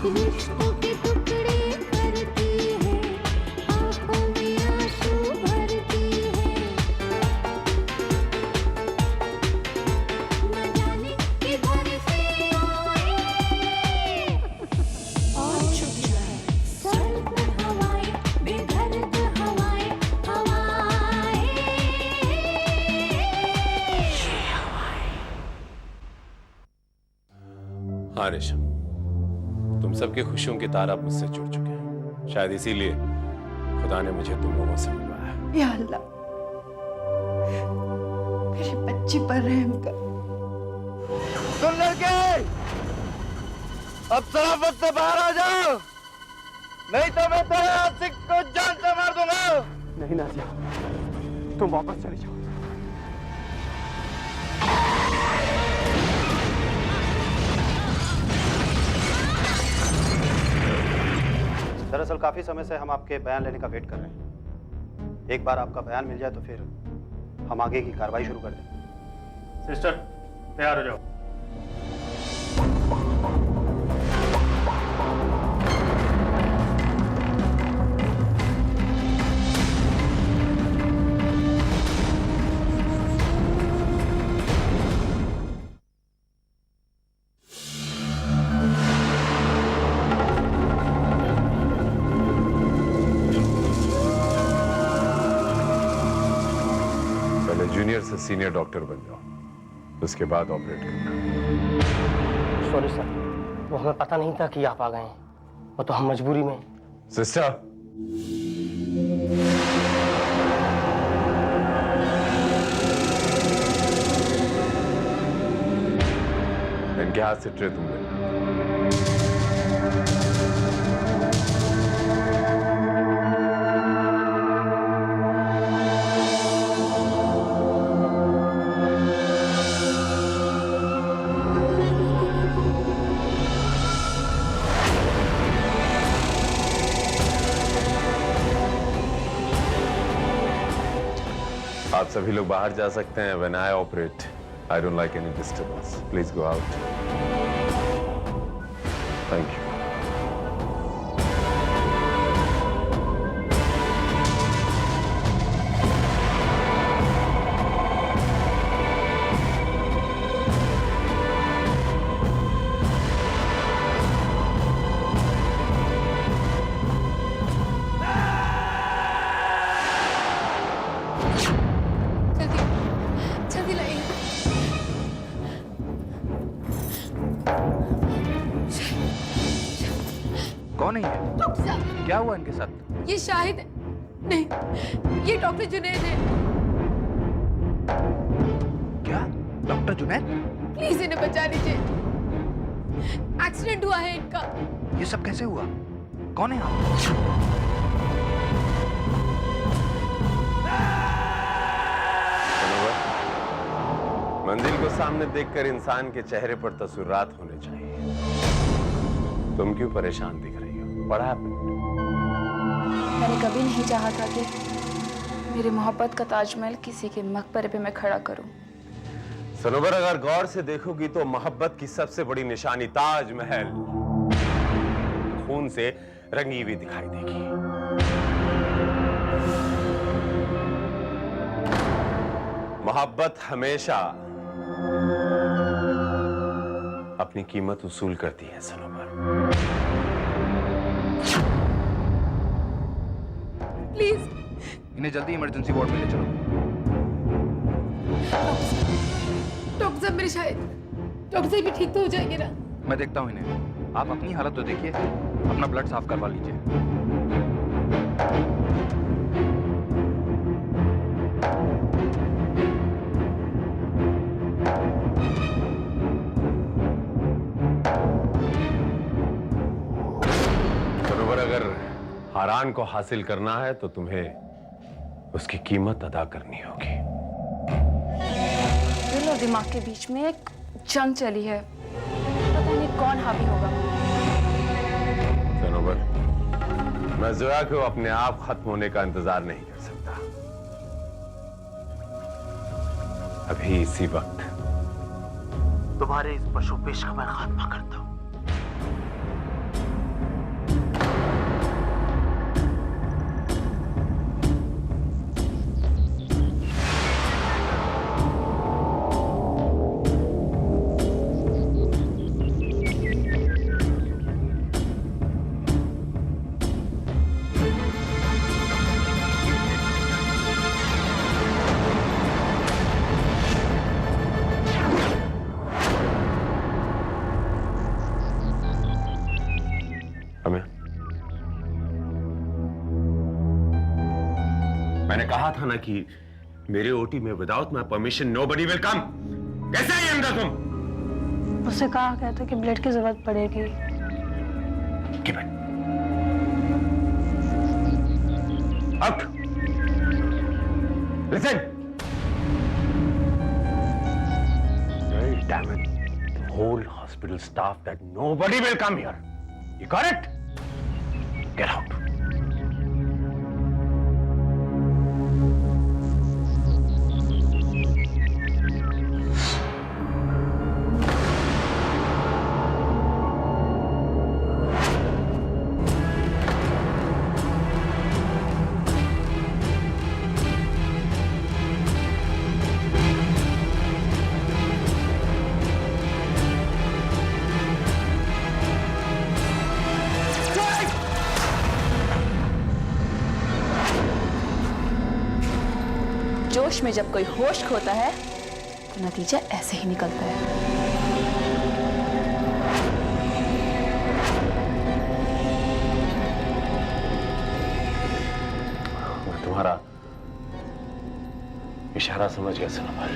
रिश्तों के टुकड़े करती है, आंखों में आंसू भरती है, न जाने किधर से आए और चुप है सर्द हवाएं, बेदर्द हवाएं, हवाएं। हाँ रेशम, तुम सबकी खुशियों के तार अब मुझसे जुड़ चुके हैं। शायद इसीलिए खुदा ने मुझे तुम लोगों से मिलवाया। या अल्लाह, मेरी बच्ची पर रहम कर। सुन लड़के, अब सराफत से बाहर आ जाओ, नहीं तो मैं तेरे आशिक को जान से मार दूंगा। नहीं नाजिया, तुम वापस चले जाओ। दरअसल काफी समय से हम आपके बयान लेने का वेट कर रहे हैं। एक बार आपका बयान मिल जाए तो फिर हम आगे की कार्रवाई शुरू कर दें। सिस्टर, तैयार हो जाओ। जूनियर से सीनियर डॉक्टर बन जाओ, उसके बाद ऑपरेट करना। सॉरी सर, वो हमें पता नहीं था कि आप आ गए हैं, वो तो हम मजबूरी में। सिस्टर, इनके हाथ से ट्रे तुम लेना। आप सभी लोग बाहर जा सकते हैं। When I operate, I don't like any disturbance. Please go out. Thank you. जल्दी लाइए। कौन है ये? डॉक्टर साहब, क्या हुआ इनके साथ? ये शाहिद है। नहीं, ये डॉक्टर जुनैद है। क्या? डॉक्टर जुनैद? प्लीज इन्हें बचा लीजिए, एक्सीडेंट हुआ है इनका। ये सब कैसे हुआ? कौन है आप? मंजिल को सामने देखकर इंसान के चेहरे पर तसुर्रात होने चाहिए। तुम क्यों परेशान दिख रही हो? What happened? मैंने कभी नहीं चाहा था कि मेरी मोहब्बत का ताजमहल किसी के मकबरे पे मैं खड़ा करूं। सनोबर, अगर गौर से देखोगी तो मोहब्बत की सबसे बड़ी निशानी ताजमहल खून से रंगी हुई दिखाई देगी। मोहब्बत हमेशा अपनी कीमत वसूल करती है सनोबर। प्लीज इन्हें जल्दी इमरजेंसी वार्ड में ले चलो। डॉक्टर साहब, मेरे शायद डॉक्टर साहब भी ठीक तो हो जाएंगे ना? मैं देखता हूँ इन्हें। आप अपनी हालत तो देखिए, अपना ब्लड साफ करवा लीजिए। अगर हारान को हासिल करना है तो तुम्हें उसकी कीमत अदा करनी होगी। दिल और दिमाग के बीच में एक जंग चली है, पता नहीं कौन हावी होगा। सनोबर, मैं जोया को अपने आप खत्म होने का इंतजार नहीं कर सकता। अभी इसी वक्त तुम्हारे इस पशु पेश का मैं खात्मा करता हूं। मैंने कहा था ना कि मेरे ओटी में without my permission nobody will come. कैसे आई अंदर तुम? उससे कहा गया था कि ब्लड की जरूरत पड़ेगी। Give it. Out. Listen. Well, damn it. The whole hospital staff that nobody will come here. You got it? Get out. जोश में जब कोई होश खोता है तो नतीजा ऐसे ही निकलता है। मैं तुम्हारा इशारा समझ गया सनोबर।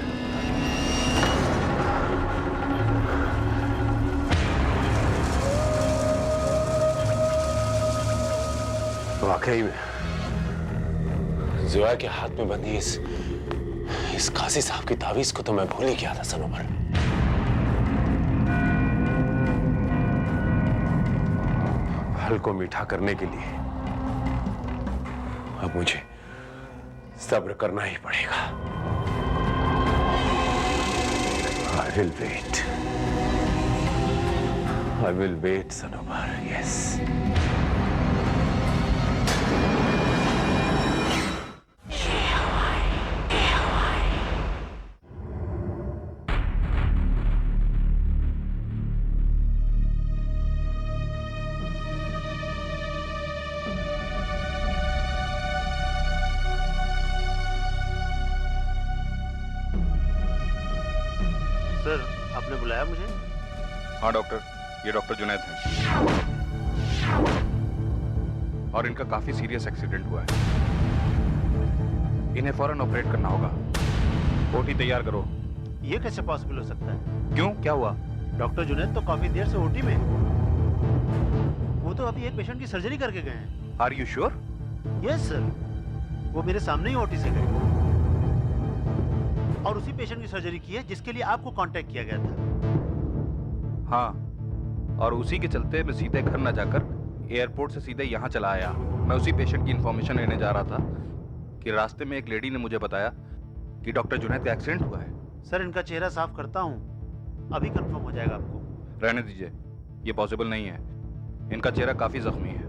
वाकई में जुआ के हाथ में बंधी इस काजी साहब की तावीज को तो मैं भूल ही गया था सनोबर। फल को मीठा करने के लिए अब मुझे सब्र करना ही पड़ेगा। I will wait. I will wait, Sanobar, yes. Sir, आपने बुलाया मुझे? हाँ डॉक्टर, ये डॉक्टर जुनैद हैं और इनका काफी सीरियस एक्सीडेंट हुआ है। इन्हें फौरन ऑपरेट करना होगा। ओटी तैयार करो। ये कैसे पॉसिबल हो सकता है? क्यों, क्या हुआ? डॉक्टर जुनैद तो काफी देर से ओटी में है। वो तो अभी एक पेशेंट की सर्जरी करके गए हैं। Are you sure? Yes sir, वो मेरे सामने ही ओटी से गए और उसी पेशेंट की सर्जरी की है जिसके लिए आपको कांटेक्ट किया गया था। हाँ, और उसी के चलते मैं सीधे घर न जाकर एयरपोर्ट से सीधे यहाँ चला आया। मैं उसी पेशेंट की इंफॉर्मेशन लेने जा रहा था कि रास्ते में एक लेडी ने मुझे बताया कि डॉक्टर जुनैद का एक्सीडेंट हुआ है। सर, इनका चेहरा साफ करता हूँ, अभी कंफर्म हो जाएगा आपको। रहने दीजिए, ये पॉसिबल नहीं है। इनका चेहरा काफी जख्मी है।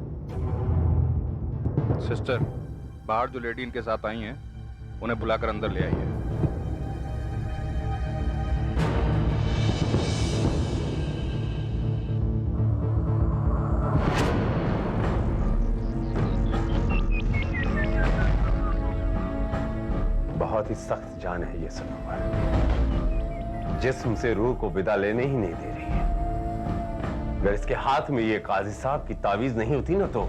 सिस्टर, बाहर जो लेडी इनके साथ आई हैं उन्हें बुलाकर अंदर ले आइए। बहुत ही सख्त जान है ये सनोबर, जिस्म से रूह को विदा लेने ही नहीं दे रही है। अगर इसके हाथ में ये काजी साहब की तावीज नहीं होती ना तो।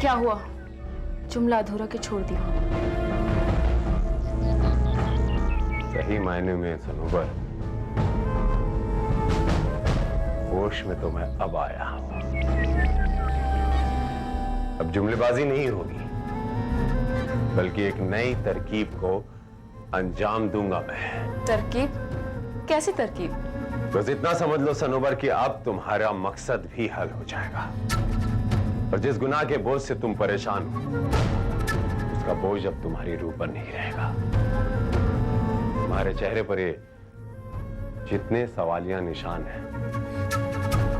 क्या हुआ? जुमला अधूरा के छोड़ दिया। सही मायने में सनोबर, होश में तो मैं अब आया हूं। अब जुमलेबाजी नहीं होगी, बल्कि एक नई तरकीब को अंजाम दूंगा मैं। तरकीब? कैसी तरकीब? बस इतना समझ लो सनोबर कि अब तुम्हारा मकसद भी हल हो जाएगा और जिस गुनाह के बोझ से तुम परेशान हो उसका बोझ अब तुम्हारी रूह पर नहीं रहेगा। तुम्हारे चेहरे पर ये जितने सवालिया निशान हैं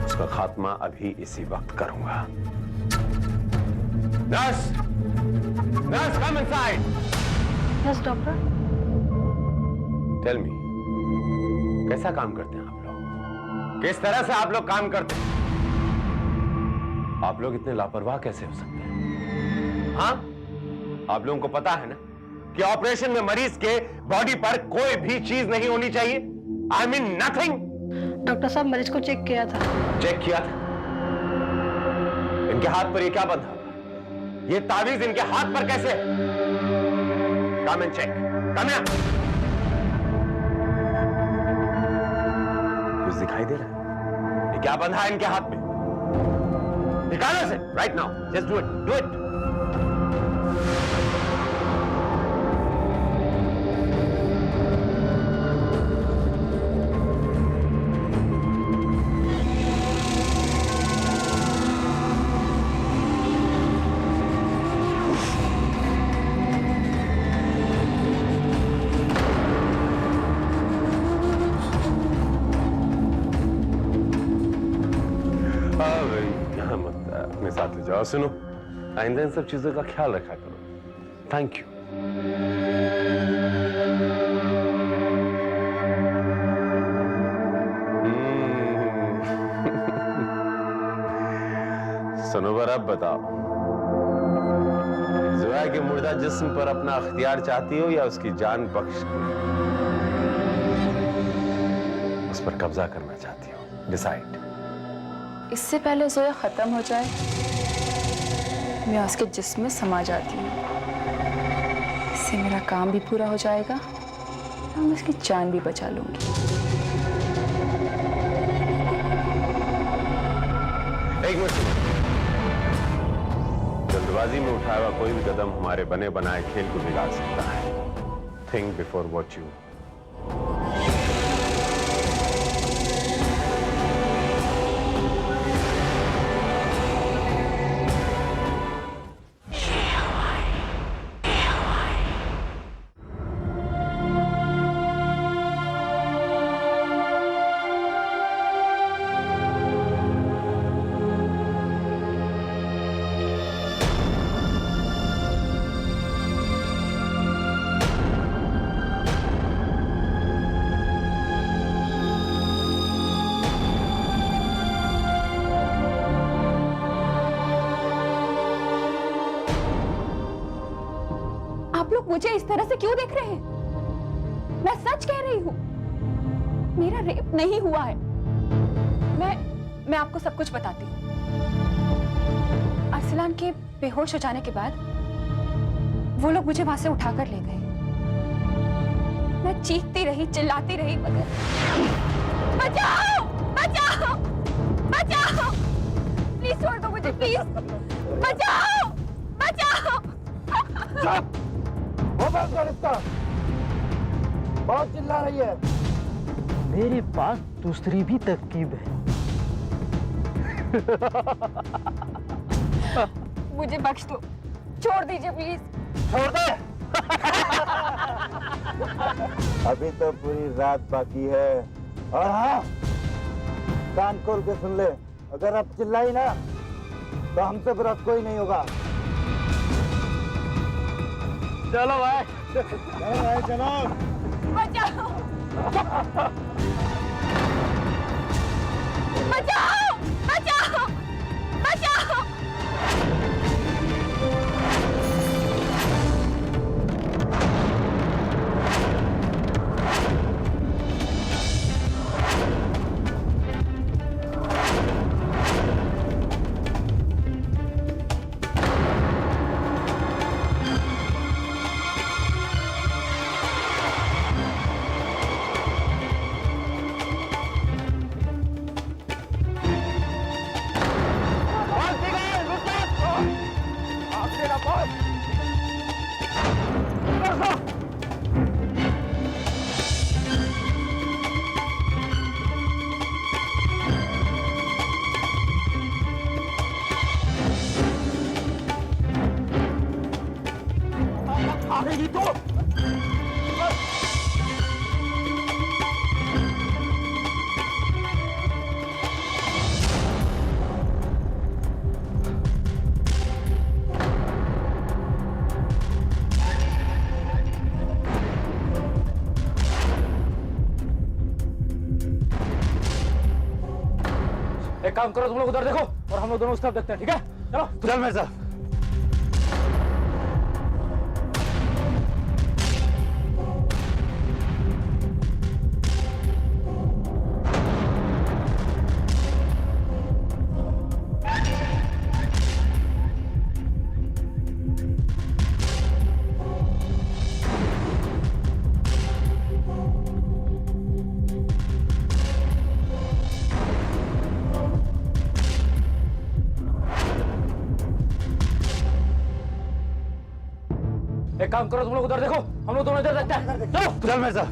उसका खात्मा अभी इसी वक्त करूंगा। Nurse! Nurse, come inside. Yes doctor. Tell me, कैसा काम करते हैं आप लोग? किस तरह से आप लोग काम करते हैं? आप लोग इतने लापरवाह कैसे हो सकते हैं? हाँ? आप लोगों को पता है ना कि ऑपरेशन में मरीज के बॉडी पर कोई भी चीज नहीं होनी चाहिए। I mean nothing. डॉक्टर साहब, मरीज को चेक किया था। चेक किया था? इनके हाथ पर ये क्या बंधा? ये तावीज इनके हाथ पर कैसे? Come and check. Come here. कुछ दिखाई दे रहा है? ये क्या बंधा है इनके हाथ में? निकालो इसे right now. Just do it. Do it. यहाँ मत अपने साथ ले जाओ। सुनो, आइंदा इन सब चीजों का ख्याल रखा करो। Thank you. सुनो पर अब बताओ, ज़ोया के मुर्दा जिस्म पर अपना अख्तियार चाहती हो या उसकी जान बख्श उस पर कब्जा करना चाहती हो? डिसाइड। इससे पहले जोया खत्म हो जाए, मैं उसके जिस्म में समा जाती हूँ। इससे मेरा काम भी पूरा हो जाएगा और मैं उसकी जान भी बचा लूंगी। एक मिनट, जल्दबाजी में उठाया हुआ कोई भी कदम हमारे बने बनाए खेल को बिगाड़ सकता है। Think before what you. आप लोग मुझे इस तरह से क्यों देख रहे हैं? मैं सच कह रही हूँ, मेरा रेप नहीं हुआ है। मैं आपको सब कुछ बताती हूँ। अरसलान के बेहोश हो जाने के बाद वो लोग मुझे वहां से उठाकर ले गए। मैं चीखती रही, चिल्लाती रही, मगर बचाओ, बचाओ, बचाओ, प्लीज छोड़ दो मुझे, प्लीज बचाओ, बचाओ। बहुत चिल्ला रही है। मेरे पास दूसरी भी तरकीब है। मुझे बख्श दो, छोड़ दीजिए प्लीज। छोड़ दे। अभी तो पूरी रात बाकी है। और हाँ, कान खोल के सुन ले, अगर अब चिल्लाई ना तो हमसे बुरा कोई नहीं होगा। चलो भाई, चलो भाई, चलो। बचाओ, बचाओ, बचाओ, बचाओ। एक काम करो, तुम लोग उधर देखो और हम लोग दोनों उस तरफ देखते हैं, ठीक है? चलो चल मेरे साथ। एक काम करो, तुम लोग उधर देखो, हम लोग दोनों इधर देखते हैं। चलो चल मिर्जा।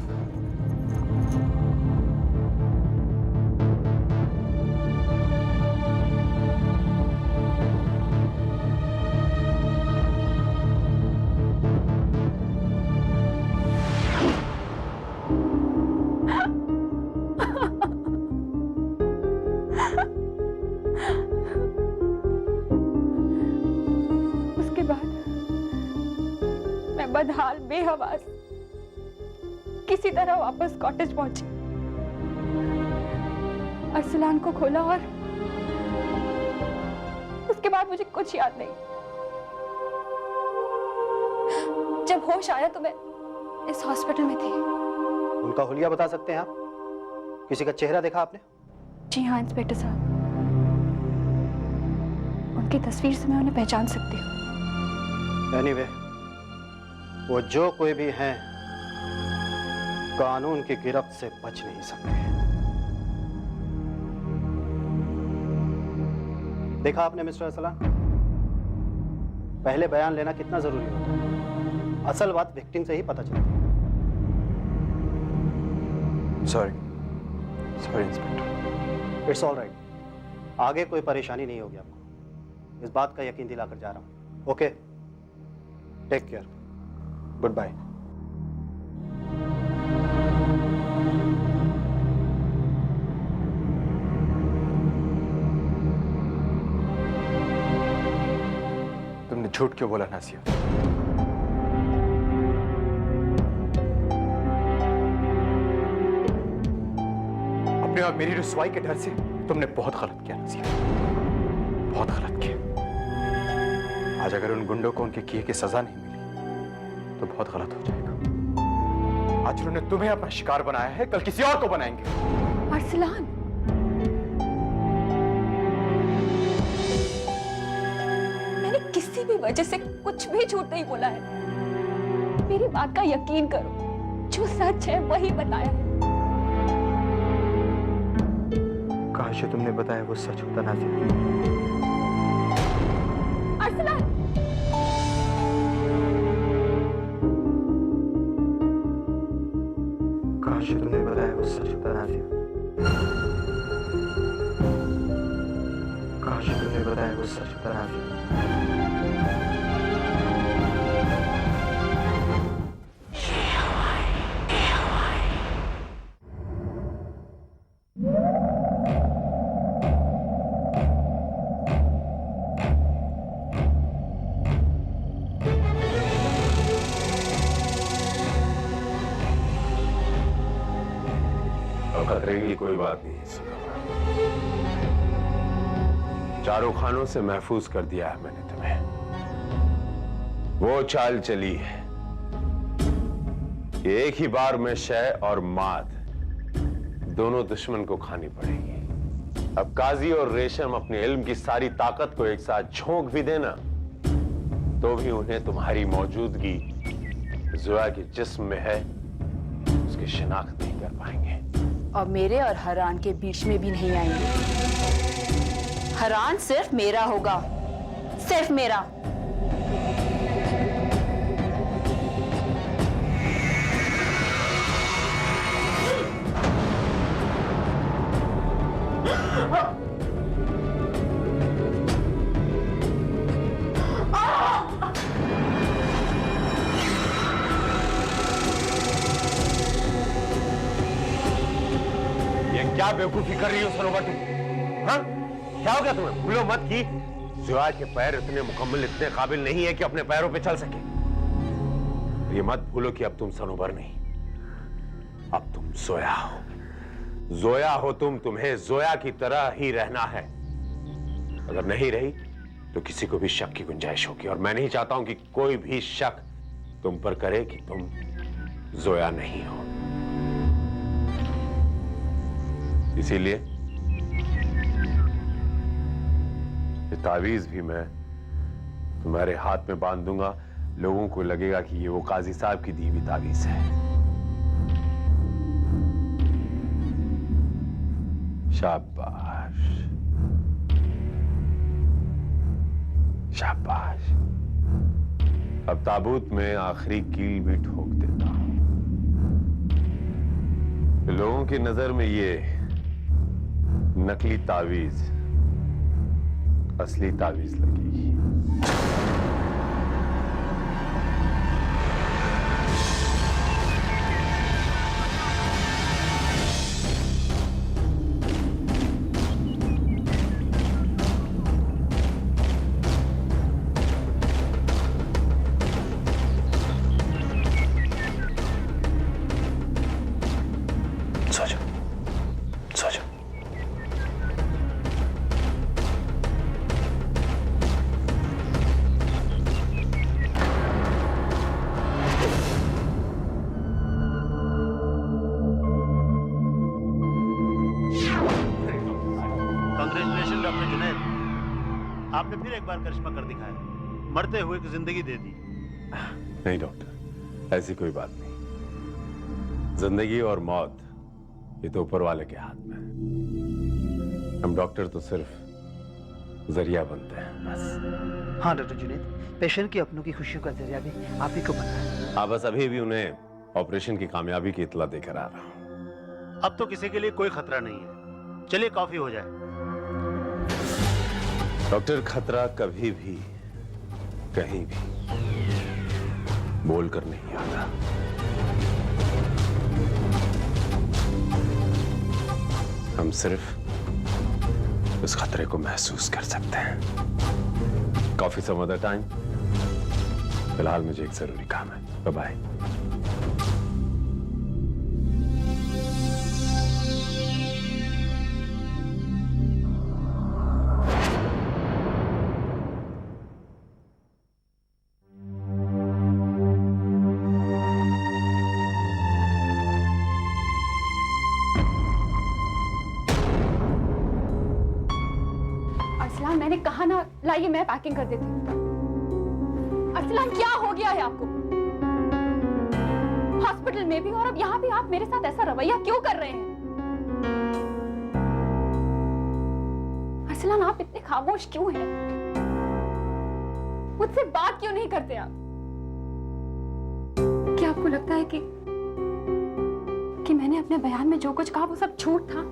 उसके बाद मैं बदहाल बेहवास किसी तरह वापस कॉटेज पहुंची। अरसलान को खोला और उसके बाद मुझे कुछ याद नहीं। जब होश आया तो मैं इस हॉस्पिटल में थी। उनका हुलिया बता सकते हैं आप? किसी का चेहरा देखा आपने? जी हाँ इंस्पेक्टर साहब, उनकी तस्वीर से मैं उन्हें पहचान सकती हूँ। एनीवे, वो जो कोई भी हैं, कानून की गिरफ्त से बच नहीं सकते। देखा आपने मिस्टर अरसलान, पहले बयान लेना कितना जरूरी होता है। असल बात विक्टिम से ही पता चलती है। Sorry inspector. It's all right. आगे कोई परेशानी नहीं होगी आपको, इस बात का यकीन दिलाकर जा रहा हूं। Okay, take care, goodbye. तुमने झूठ क्यों बोला नासिया? अपने और मेरी रुसवाई के डर से तुमने बहुत गलत किया नासिया, बहुत गलत किया। आज अगर उन गुंडों को उनके किए की सजा नहीं मिली तो बहुत गलत हो जाएगा। आज उन्होंने तुम्हें अपना शिकार बनाया है, कल किसी और को बनाएंगे। अरसलान, मैंने किसी भी वजह से कुछ भी झूठ नहीं बोला है। मेरी बात का यकीन करो, जो सच है वही बताया है। काश जो तुमने बताया वो सच होता नासिया। अरसलान, काश जो तुमने बताया वो सच होता नासिया। काश जो तुमने बताया वो सच होता नासिया। खतरे की कोई बात नहीं है। चारों खानों से महफूज कर दिया है मैंने तुम्हें। वो चाल चली है कि एक ही बार में शय और माद दोनों दुश्मन को खानी पड़ेगी। अब काजी और रेशम अपने इल्म की सारी ताकत को एक साथ झोंक भी देना तो भी उन्हें तुम्हारी मौजूदगी ज़ोया के जिस्म में है उसकी शिनाख्त नहीं कर पाएंगे। और मेरे और हरान के बीच में भी नहीं आएंगे। हरान सिर्फ मेरा होगा, सिर्फ मेरा। क्या बेवकूफी कर रही हो सरोवर तुम? हाँ? क्या हो गया तुम्हें? भूलो मत कि ज़ोया के पैर इतने मुकम्मल, इतने काबिल नहीं है कि अपने पैरों पे चल सके। ये मत भूलो कि अब तुम सरोवर नहीं, अब तुम ज़ोया हो। ज़ोया हो तुम, तुम्हें ज़ोया की तरह ही रहना है। अगर नहीं रही तो किसी को भी शक की गुंजाइश होगी और मैं नहीं चाहता हूं कि कोई भी शक तुम पर करे कि तुम ज़ोया नहीं हो। इसीलिए ये तावीज भी मैं तुम्हारे हाथ में बांध दूंगा। लोगों को लगेगा कि ये वो काजी साहब की दी हुई तावीज है। शाबाश, शाबाश। अब ताबूत में आखिरी कील भी ठोक देता हूं। लोगों की नजर में ये नकली तावीज असली तावीज लगेगी। कांग्रेचुलेशन डॉक्टर जुनैद, आपने फिर एक बार करिश्मा कर दिखाया, मरते हुए की जिंदगी दे दी। नहीं डॉक्टर, ऐसी कोई बात नहीं। जिंदगी और मौत ये तो ऊपर वाले के हाथ में है। हम डॉक्टर तो सिर्फ जरिया बनते हैं बस। हाँ डॉक्टर जुनैद, पेशेंट की अपनों की खुशियों का जरिया भी आप ही को बनना है। हाँ, बस अभी भी उन्हें ऑपरेशन की कामयाबी की इत्तला देकर आ रहा हूँ। अब तो किसी के लिए कोई खतरा नहीं है। चलिए कॉफी हो जाए। डॉक्टर, खतरा कभी भी कहीं भी बोलकर नहीं आता। हम सिर्फ उस खतरे को महसूस कर सकते हैं। Coffee some other time. फिलहाल मुझे एक जरूरी काम है। Bye bye. अरसलान, मैंने कहा ना, लाइए मैं पैकिंग कर देती हूँ। अरसलान, क्या हो गया है आपको? हॉस्पिटल में भी और अब यहाँ भी आप मेरे साथ ऐसा रवैया क्यों कर रहे हैं? अरसलान, आप इतने खामोश क्यों हैं? मुझसे बात क्यों नहीं करते आप? क्या आपको लगता है कि मैंने अपने बयान में जो कुछ कहा वो सब झूठ था?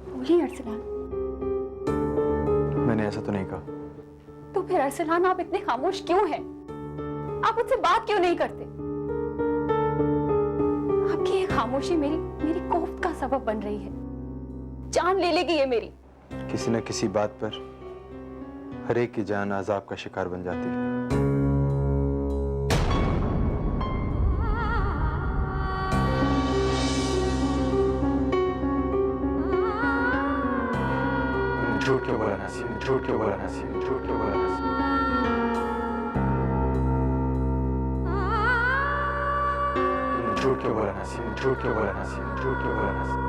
बोलिए अरसलान। मैंने ऐसा तो नहीं कहा। तो फिर अरसलान, आप इतने खामोश क्यों हैं? आप मुझसे बात क्यों नहीं करते? आपकी ये खामोशी मेरी कोफ्त का सबब बन रही है। जान ले लेगी ये मेरी। किसी न किसी बात पर हर एक की जान अजाब का शिकार बन जाती है। झूठ क्यों बोला नासिर? झूठ क्यों बोला नासिर? झूठ क्यों बोला नासिर? झूठ क्यों बोला नासिर? झूठ क्यों बोला नासिर? झूठ क्यों बोला नासिर?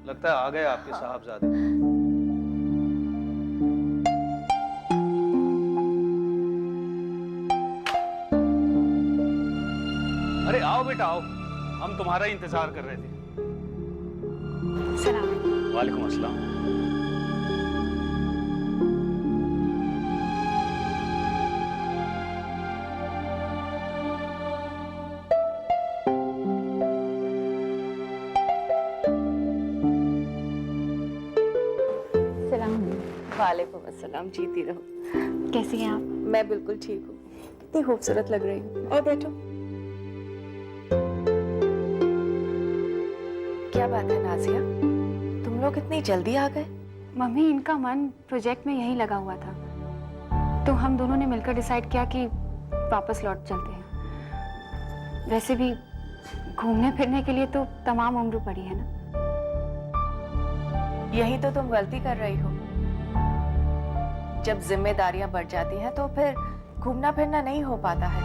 लगता है आ गए आपके साहबजादे। अरे आओ बेटा आओ, हम तुम्हारा ही इंतजार कर रहे थे। सलाम। वालेकुम अस्सलाम। वालेकुम अस्सलाम। जीती रहो। कैसी हैं आप? मैं बिल्कुल ठीक हूँ। कितनी खूबसूरत लग रही हूँ। और बैठो। क्या बात है नाजिया, तुम लोग इतनी जल्दी आ गए? मम्मी, इनका मन प्रोजेक्ट में यही लगा हुआ था, तो हम दोनों ने मिलकर डिसाइड किया कि वापस लौट चलते हैं। वैसे भी घूमने फिरने के लिए तो तमाम उम्र पड़ी है ना। यही तो तुम गलती कर रही हो। जब जिम्मेदारियां बढ़ जाती हैं तो फिर घूमना फिरना नहीं हो पाता है।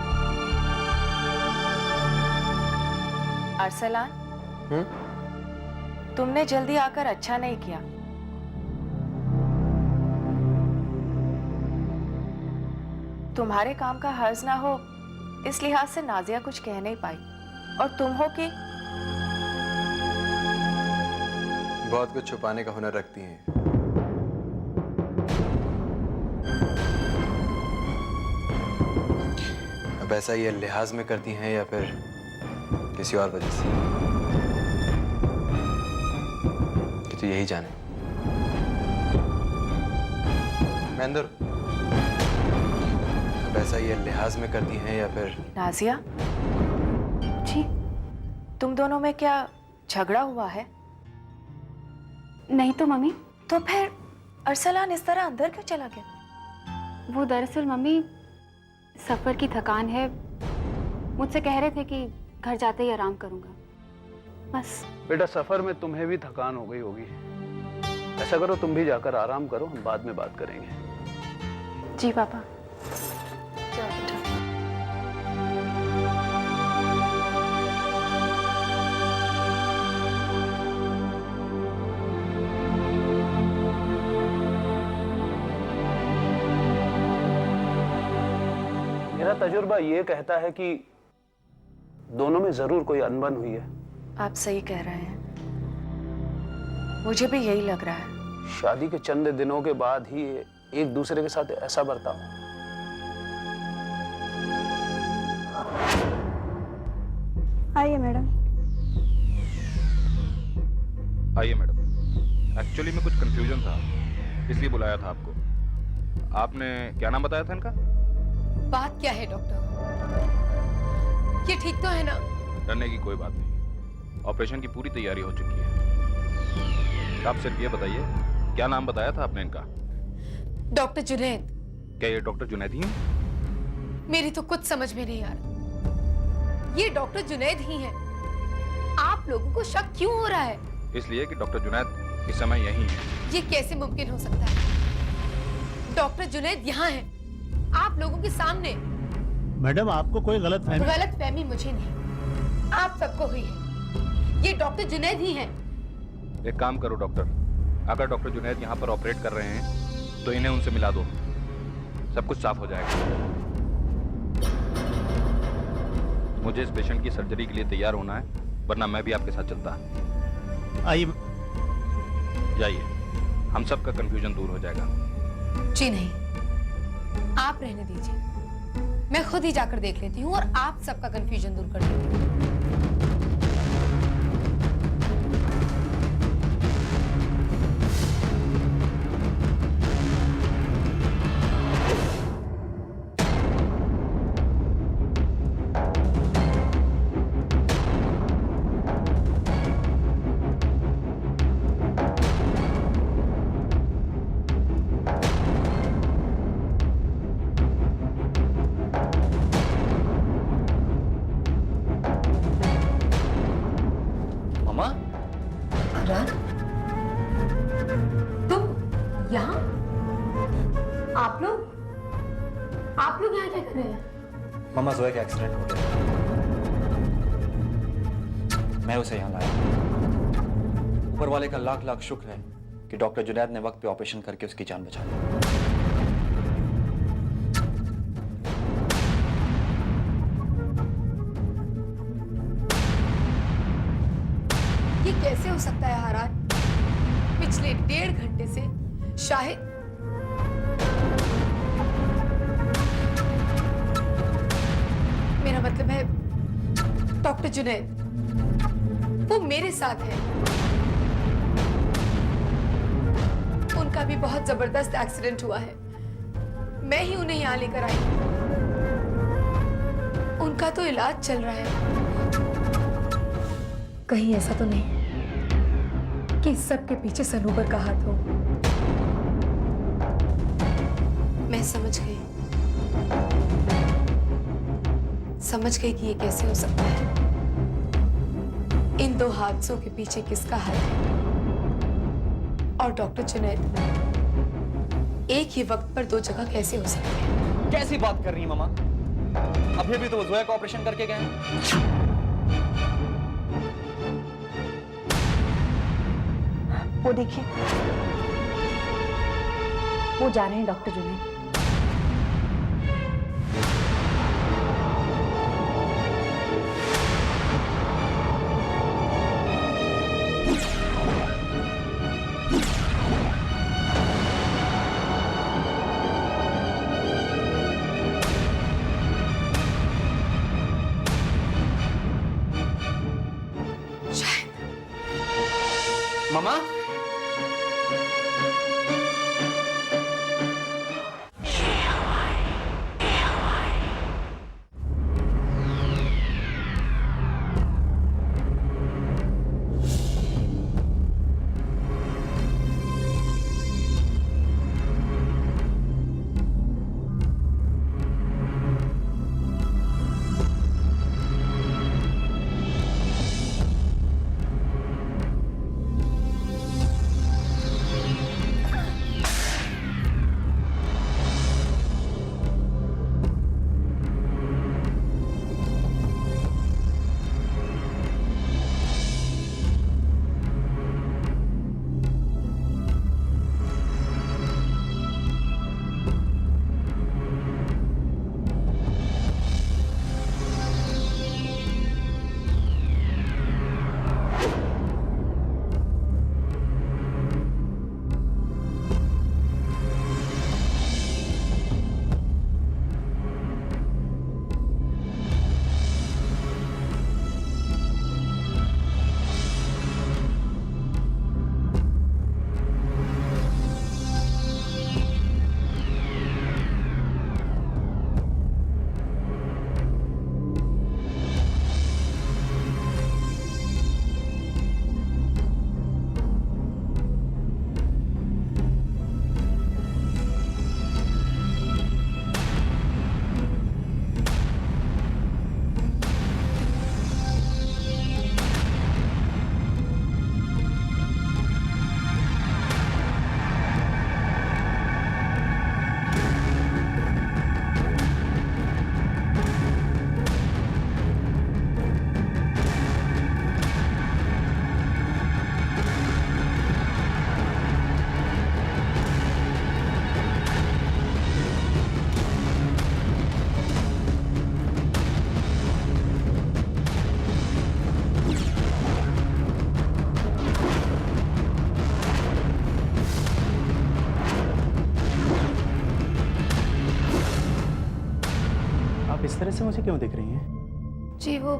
अरसलान, तुमने जल्दी आकर अच्छा नहीं किया। तुम्हारे काम का हर्ज ना हो इस लिहाज से नाजिया कुछ कह नहीं पाई, और तुम हो कि बहुत कुछ छुपाने का हुनर रखती हैं। अब ऐसा ये लिहाज में करती हैं या फिर किसी और वजह से, कि तो यही जाने। महेंद्र, अब ऐसा ये लिहाज में करती हैं या फिर? नाजिया जी, तुम दोनों में क्या झगड़ा हुआ है? नहीं तो मम्मी। तो फिर अरसलान इस तरह अंदर क्यों चला गया? वो दरअसल मम्मी सफर की थकान है, मुझसे कह रहे थे कि घर जाते ही आराम करूंगा, बस। बेटा सफर में तुम्हें भी थकान हो गई होगी, ऐसा करो तुम भी जाकर आराम करो, हम बाद में बात करेंगे। जी पापा। मेरा तजुर्बा ये कहता है कि दोनों में जरूर कोई अनबन हुई है। आप सही कह रहे हैं, मुझे भी यही लग रहा है। शादी के चंद दिनों के बाद ही एक दूसरे के साथ ऐसा बर्ताव। आइए मैडम। आइए मैडम। एक्चुअली में कुछ कंफ्यूजन था, इसलिए बुलाया था आपको। आपने क्या नाम बताया था इनका? बात क्या है डॉक्टर? ये ठीक तो है ना? डरने की कोई बात नहीं, ऑपरेशन की पूरी तैयारी हो चुकी है। आप सिर्फ ये बताइए, क्या नाम बताया था आपने इनका? डॉक्टर जुनैद। क्या ये डॉक्टर जुनैद ही हैं? मेरी तो कुछ समझ में नहीं आ रहा, ये डॉक्टर जुनैद ही हैं। आप लोगों को शक क्यों हो रहा है? इसलिए कि डॉक्टर जुनैद इस समय यहीं है। ये कैसे मुमकिन हो सकता है? डॉक्टर जुनैद यहाँ है, आप लोगों के सामने। मैडम आपको कोई गलतफहमी मुझे नहीं, आप सबको हुई है। ये डॉक्टर जुनैद ही हैं। एक काम करो डॉक्टर, अगर डॉक्टर जुनैद यहाँ पर ऑपरेट कर रहे हैं तो इन्हें उनसे मिला दो, सब कुछ साफ हो जाएगा। मुझे इस पेशेंट की सर्जरी के लिए तैयार होना है, वरना मैं भी आपके साथ चलता। आइए जाइए, हम सबका कंफ्यूजन दूर हो जाएगा। जी नहीं, आप रहने दीजिए, मैं खुद ही जाकर देख लेती हूँ और आप सबका कंफ्यूजन दूर कर देती हूँ। आप लोग यहाँ क्या कर रहे हैं? मामा, जोया का एक्सीडेंट हो गया, मैं उसे यहाँ लाया। ऊपर वाले का लाख लाख शुक्र है कि डॉक्टर जुनैद ने वक्त पे ऑपरेशन करके उसकी जान बचा ली। ये कैसे हो सकता है हारान? पिछले 1.5 घंटे से शाहिद मेरा मतलब है डॉक्टर जुनैद, वो मेरे साथ है। उनका भी बहुत जबरदस्त एक्सीडेंट हुआ है, मैं ही उन्हें यहाँ लेकर आई। उनका तो इलाज चल रहा है। कहीं ऐसा तो नहीं कि इस सब के पीछे सनूबर का हाथ हो? मैं समझ गई कि ये कैसे हो सकता है। इन 2 हादसों के पीछे किसका हाथ है? और डॉक्टर जुनैद एक ही वक्त पर 2 जगह कैसे हो सकते हैं? कैसी बात कर रही है मामा? अभी भी तो वो जोया का ऑपरेशन करके गए हैं। वो देखिए, वो जा रहे हैं डॉक्टर जुनैद। मामा इस तरह से मुझे क्यों दिख रही हैं? जी वो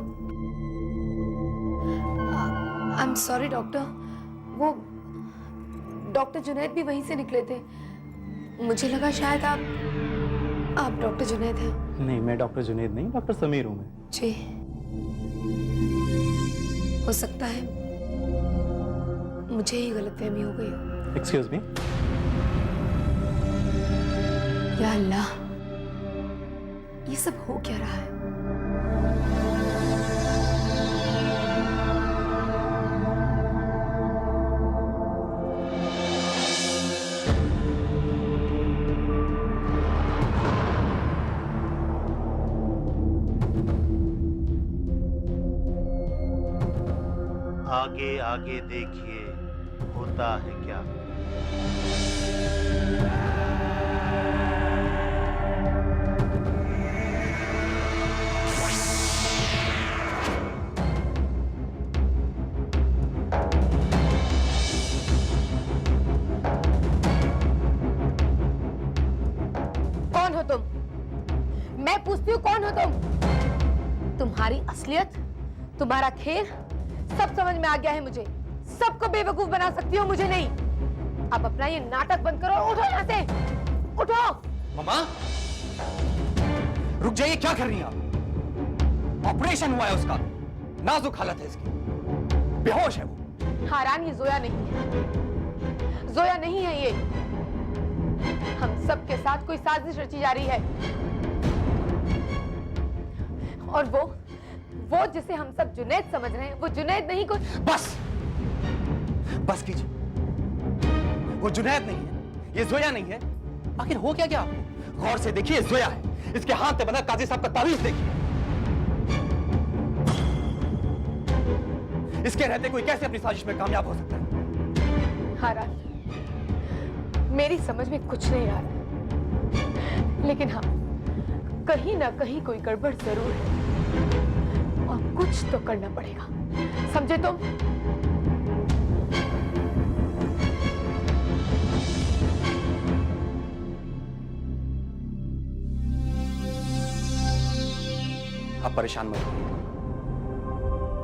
आई एम सॉरी डॉक्टर, वो डॉक्टर जुनैद भी वहीं से निकले थे। मुझे लगा शायद आप डॉक्टर जुनैद हैं। नहीं, मैं डॉक्टर जुनैद नहीं, डॉक्टर समीर हूँ मैं। जी हो सकता है मुझे ही गलतफहमी हो गई हो। Excuse me. या अल्लाह, ये सब हो क्या रहा है? आगे आगे देखिए होता है क्या। कौन हो तुम? मैं पूछती हूँ कौन हो तुम? तुम्हारी असलियत, तुम्हारा खेल सब समझ में आ गया है मुझे। सबको बेवकूफ बना सकती हो, मुझे नहीं। अब अपना ये नाटक बंद करो और उठो यहाँ से, उठो। मामा रुक जाइए, क्या कर रही हैं आप? ऑपरेशन हुआ है उसका, नाजुक हालत है इसकी, बेहोश है वो। हारान, ये जोया नहीं है, जोया नहीं है ये। हम सब के साथ कोई साजिश रची जा रही है, और वो जिसे हम सब जुनैद समझ रहे हैं, वो जुनैद नहीं। कोई बस कीजिए, वो जुनैद नहीं है, ये जोया नहीं है। आखिर हो क्या आपको? गौर से देखिए, जोया है। इसके हाथ में बना काजी साहब का तावीज देखिए। इसके रहते कोई कैसे अपनी साजिश में कामयाब हो सकता है? हारान, मेरी समझ में कुछ नहीं आ रहा, लेकिन हाँ, कहीं ना कहीं कोई गड़बड़ जरूर है और कुछ तो करना पड़ेगा, समझे तुम? आप परेशान मत होइए,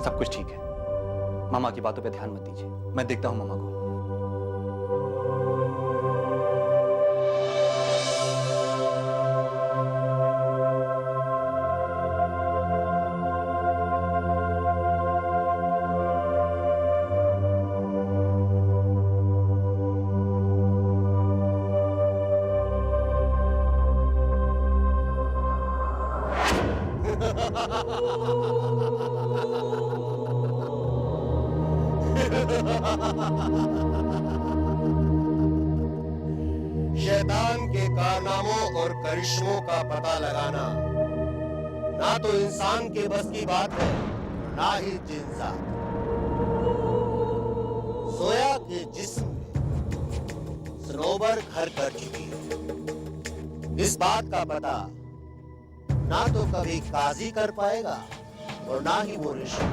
सब कुछ ठीक है। मामा की बातों पे ध्यान मत दीजिए, मैं देखता हूं मामा को। शैतान के कारनामों और करिश्मों का पता लगाना ना तो इंसान के बस की बात है, ना ही जिन्सा। सोया के जिस्म में सनोबर घर कर चुकी है। इस बात का पता ना तो कभी काजी कर पाएगा और ना ही वो ऋषि।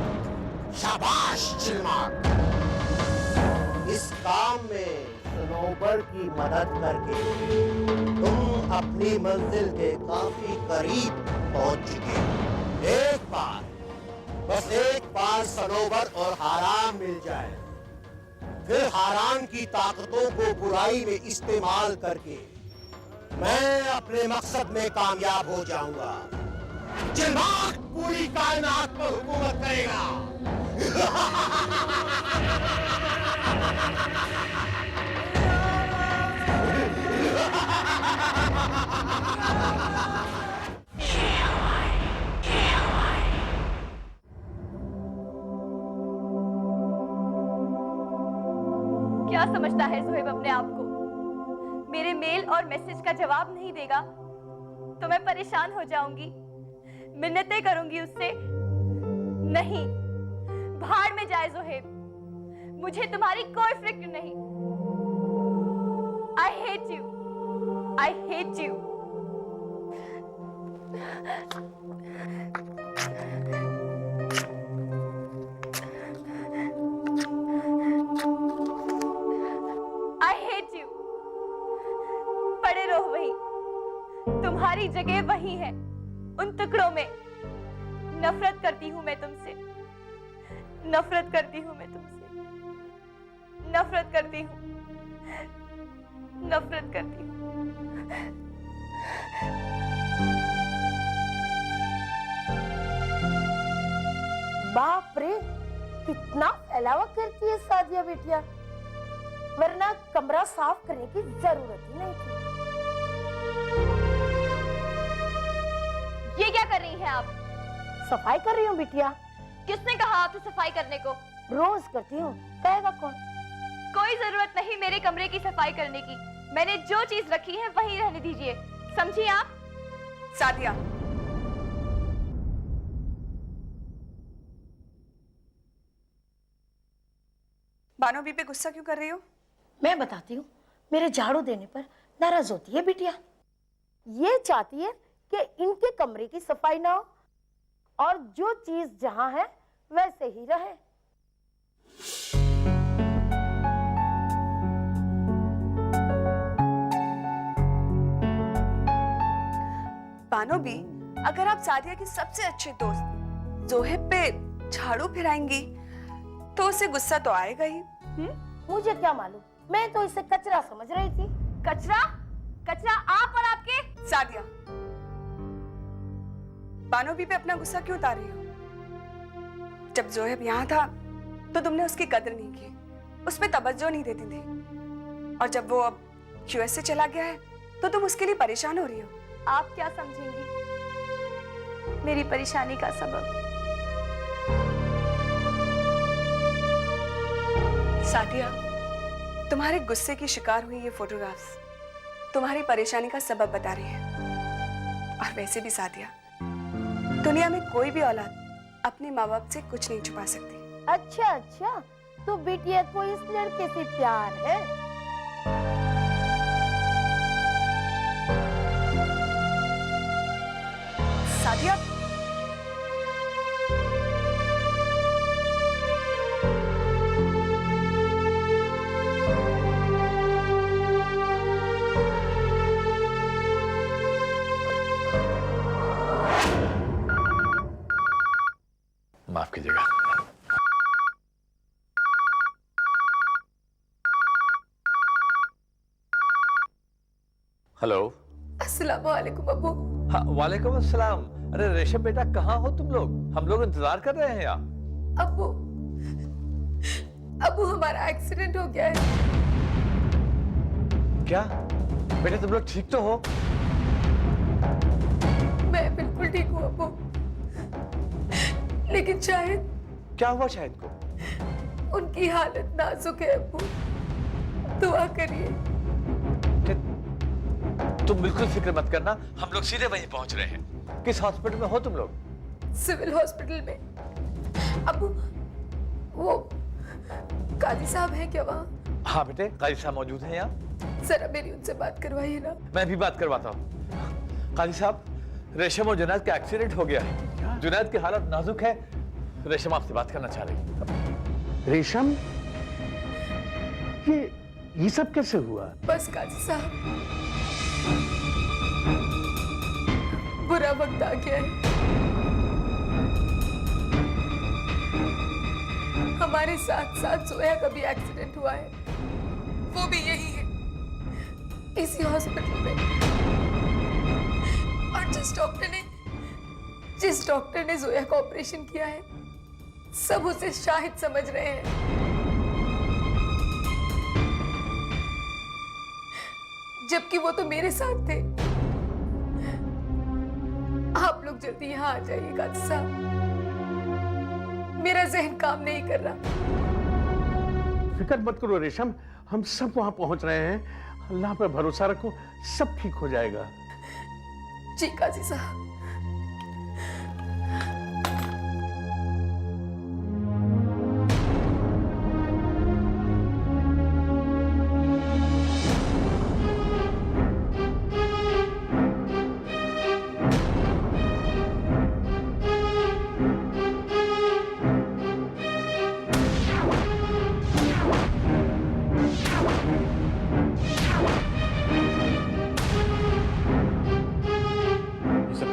शाबाश चिलमाक, इस काम में सनोबर की मदद करके तुम अपनी मंजिल के काफी करीब पहुंच चुके हो। एक बार, बस एक बार सनोबर और हारान मिल जाए, फिर हारान की ताकतों को बुराई में इस्तेमाल करके मैं अपने मकसद में कामयाब हो जाऊंगा। चिलमाक पूरी कायनात पर हुकूमत करेगा। क्या समझता है ज़ोहैब अपने आप को? मेरे मेल और मैसेज का जवाब नहीं देगा तो मैं परेशान हो जाऊंगी, मिन्नतें करूंगी उससे। नहीं, भाड़ में जाए ज़ोहैब, मुझे तुम्हारी कोई फिक्र नहीं। I hate you, I hate you। I hate you। पड़े रहो वहीं, तुम्हारी जगह वहीं है, उन टुकड़ों में। नफरत करती हूं मैं तुमसे, नफरत करती हूं मैं तुमसे, नफरत करती हूं, नफरत करती हूं। बाप रे, कितना फैलावा करती है सादिया बेटिया, वरना कमरा साफ करने की जरूरत ही नहीं थी। ये क्या कर रही हैं आप? सफाई कर रही हूँ बिटिया। किसने कहा आपसे सफाई करने को? रोज करती हूँ, कहेगा कौन? कोई जरूरत नहीं मेरे कमरे की सफाई करने की। मैंने जो चीज रखी है वहीं रहने दीजिए, समझी आप? सादिया, बानो बी पे गुस्सा क्यों कर रही हो? मैं बताती हूँ, मेरे झाड़ू देने पर नाराज होती है बिटिया। ये चाहती है कि इनके कमरे की सफाई ना हो और जो चीज जहां है वैसे ही रहे। बानो बी, अगर आप सादिया की सबसे अच्छे दोस्त ज़ोहैब पे झाड़ू फिराएंगी तो उसे गुस्सा तो आएगा ही। मुझे क्या मालूम, मैं तो इसे कचरा समझ रही थी। कचरा? कचरा आप और आपके? सादिया, बानो बी पे अपना गुस्सा क्यों उतार रही हो? जब ज़ोहैब यहाँ था तो तुमने उसकी कदर नहीं की, उस पे तवज्जो नहीं देती थी, और जब वो अब यूएस से चला गया है तो तुम उसके लिए परेशान हो रही हो। आप क्या समझेंगी मेरी परेशानी का सबब? सादिया, तुम्हारे गुस्से की शिकार हुई ये फोटोग्राफ्स तुम्हारी परेशानी का सबब बता रही हैं। और वैसे भी सादिया, दुनिया में कोई भी औलाद अपने माँ बाप से कुछ नहीं छुपा सकती। अच्छा अच्छा, तो बिटिया को इस लड़के से प्यार है। सादिया, माफ कीजिएगा। हेलो। अस्सलाम वालेकुम अब्बू। हाँ, वालेकुम अस्सलाम। अरे रेशम बेटा, कहाँ हो तुम लोग? हम लोग इंतजार कर रहे हैं यहाँ। अब्बू, अब्बू हमारा एक्सीडेंट हो गया है। क्या बेटा, तुम लोग ठीक तो हो? मैं बिल्कुल ठीक हूँ अब्बू, लेकिन शायद। क्या हुआ शाहिद को? उनकी हालत नाजुक है अब्बू, दुआ करिए। तुम बिल्कुल फिक्र मत करना, हम लोग सीधे वहीं पहुंच रहे हैं। किस हॉस्पिटल में हो तुम लोग? सिविल हॉस्पिटल में। अब्बू, वो काजी साहब हैं क्या वहाँ? हाँ बेटे, काजी साहब मौजूद हैं यहाँ। जरा मेरी उनसे बात करवाइए ना। मैं भी बात करवाता हूँ। काजी साहब, रेशम और जुनैद का एक्सीडेंट हो गया है। जुनैद की हालत नाजुक है। रेशम आपसे बात करना चाह रही है। रेशम, ये सब कैसे हुआ? बस काजी साहब, बुरा वक्त आ गया है। हमारे साथ साथ जोया का भी एक्सीडेंट हुआ है, वो भी यही है, इसी हॉस्पिटल में। और जिस डॉक्टर ने जोया का ऑपरेशन किया है, सब उसे शाहिद समझ रहे हैं। जबकि वो तो मेरे साथ थे। आप लोग जल्दी यहाँ आ जाइए काजी साहब, मेरा जहन काम नहीं कर रहा। फिक्र मत करो रेशम, हम सब वहां पहुंच रहे हैं। अल्लाह पे भरोसा रखो, सब ठीक हो जाएगा। जी काजी साहब।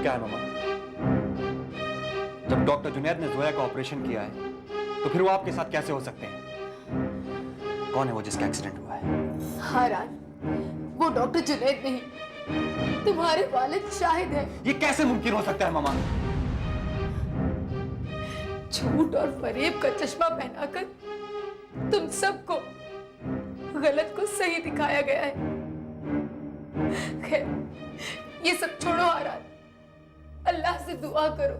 क्या है मामा? जब डॉक्टर जुनैद ने जोया का ऑपरेशन किया है, तो फिर वो आपके साथ कैसे हो सकते हैं? कौन है वो जिसका एक्सीडेंट हुआ है? हारान, वो डॉक्टर जुनैद नहीं, तुम्हारे वालिद शाहिद हैं। ये कैसे मुमकिन हो सकता है मामा? झूठ और फरेब का चश्मा पहनाकर तुम सबको गलत को सही दिखाया गया है। खैर, ये सब छोड़ो हारान, अल्लाह से दुआ करो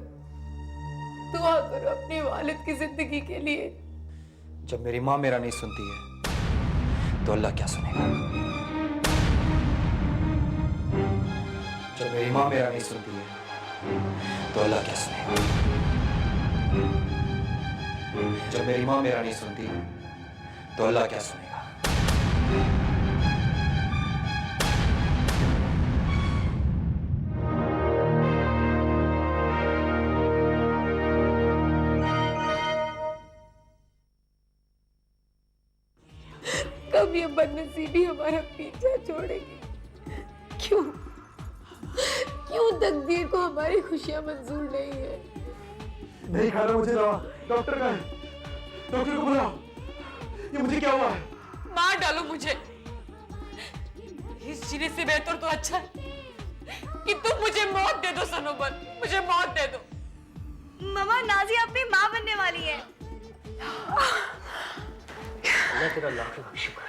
अपने वालिद की जिंदगी के लिए। जब मेरी माँ मेरा नहीं सुनती है, तो अल्लाह क्या सुनेगा? जब मेरी माँ मेरा नहीं सुनती है, तो अल्लाह क्या सुनेगा? जब मेरी माँ मेरा नहीं सुनती, तो अल्लाह क्या सुनेगा? कब ये बदनसीबी हमारा पीछा छोड़ेगी? क्यों तकदीर को हमारी खुशियां मंजूर नहीं है? नहीं खा रहा मुझे दवा। डॉक्टर का है, डॉक्टर को बुलाओ। ये मुझे क्या हुआ है? मार डालो मुझे। इस जीने से बेहतर तो अच्छा है कि तुम मुझे मौत दे दो सनोबर, मुझे मौत दे दो। मामा, नाज़िया अपनी माँ बनने वाली है। अल्लाह तेरा लाख शुक्र।